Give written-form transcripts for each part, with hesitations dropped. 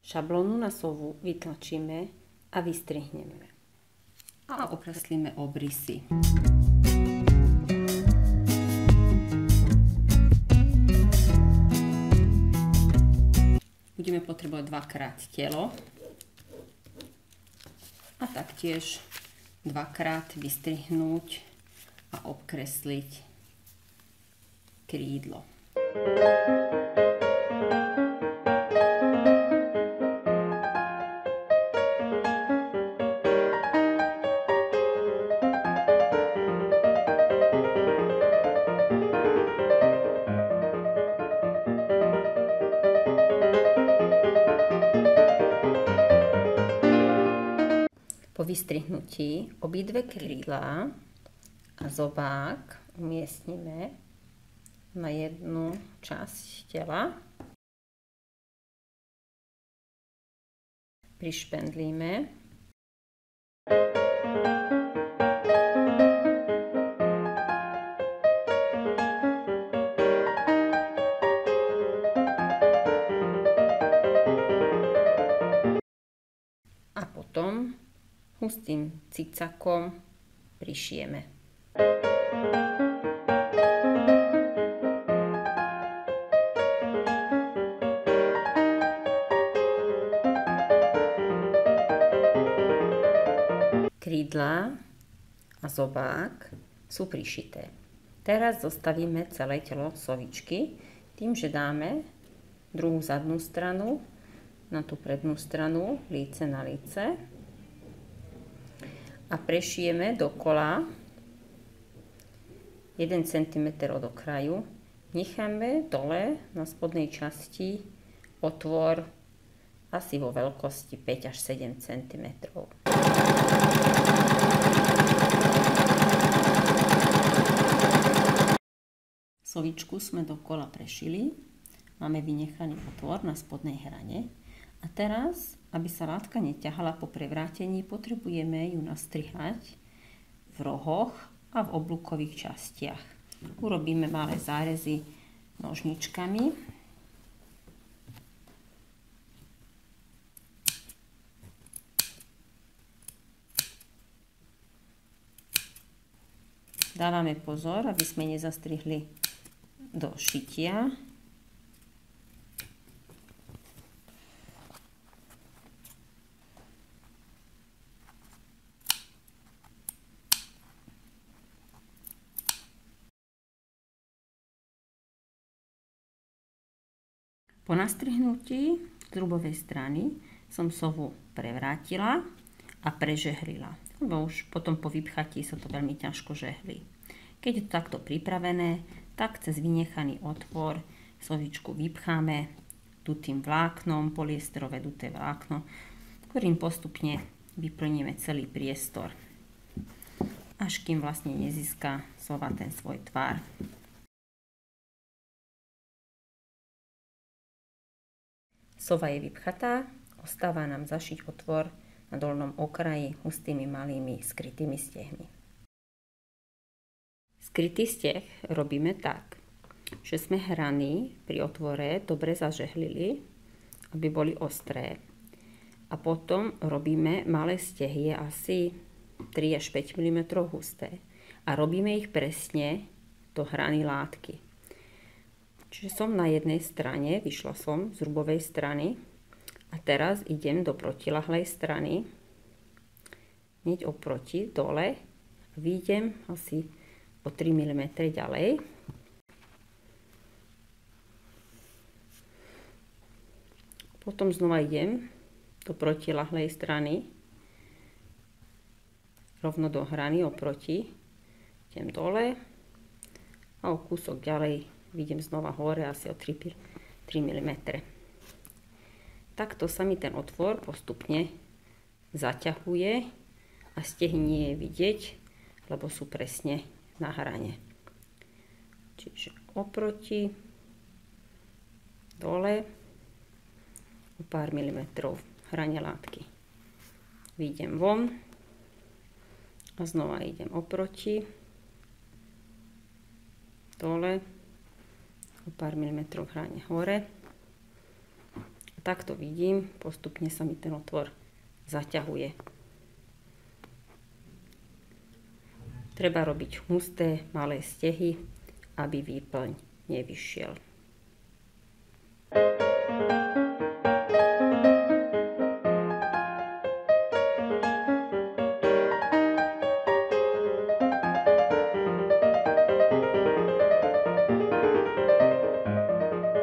Šablónu na sovu vytlačíme a vystrihneme. A okreslíme obrysy. Budeme potrebovať dvakrát telo a taktiež dvakrát vystrihnúť a obkresliť krídlo. Po vystrihnutí obidve krídla a zobák umiestnime na jednu časť tela. Prišpendlíme. A potom hustým cicakom prišijeme. Krídla a zobák sú prišité. Teraz zostavíme celé telo sovičky tým, že dáme druhú zadnú stranu na tú prednú stranu, líce na líce. A prešijeme dokola 1 cm od okraju. Necháme dole na spodnej časti otvor asi vo veľkosti 5 až 7 cm. Sovičku sme dokola prešili. Máme vynechaný otvor na spodnej hrane. A teraz, aby sa látka neťahala po prevrátení, potrebujeme ju nastrihať v rohoch a v oblúkových častiach. Urobíme malé zárezy nožničkami. Dávame pozor, aby sme nezastrihli do šitia. Po nastrihnutí z zrubovej strany som sovu prevrátila a prežehlila, lebo už potom po vypchatí sa to veľmi ťažko žehlí. Keď je to takto pripravené, tak cez vynechaný otvor sovičku vypcháme dutým vláknom, poliesterové duté vlákno, ktorým postupne vyplníme celý priestor, až kým vlastne nezíska sova ten svoj tvar. Sova je vypchatá, ostáva nám zašiť otvor na dolnom okraji hustými malými skrytými stehmi. Skrytý steh robíme tak, že sme hrany pri otvore dobre zažehlili, aby boli ostré. A potom robíme malé stehy, asi 3 až 5 mm husté. A robíme ich presne do hrany látky. Čiže som na jednej strane, vyšla som z zrubovej strany a teraz idem do protilahlej strany, hneď oproti, dole, a vyjdem asi o 3 mm ďalej. Potom znova idem do protilahlej strany, rovno do hrany oproti, idem dole a o kúsok ďalej vidím znova hore asi o 3 mm. Takto sa mi ten otvor postupne zaťahuje a stehy nie je vidieť, lebo sú presne na hrane. Čiže oproti, dole, o pár milimetrov hrane látky. Vyjdem von a znova idem oproti, dole, o pár milimetrov hrane hore. takto vidím, postupne sa mi ten otvor zaťahuje. Treba robiť husté, malé stehy, aby výplň nevyšiel.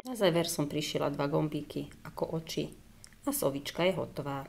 Na záver som prišila 2 gombíky ako oči a sovička je hotová.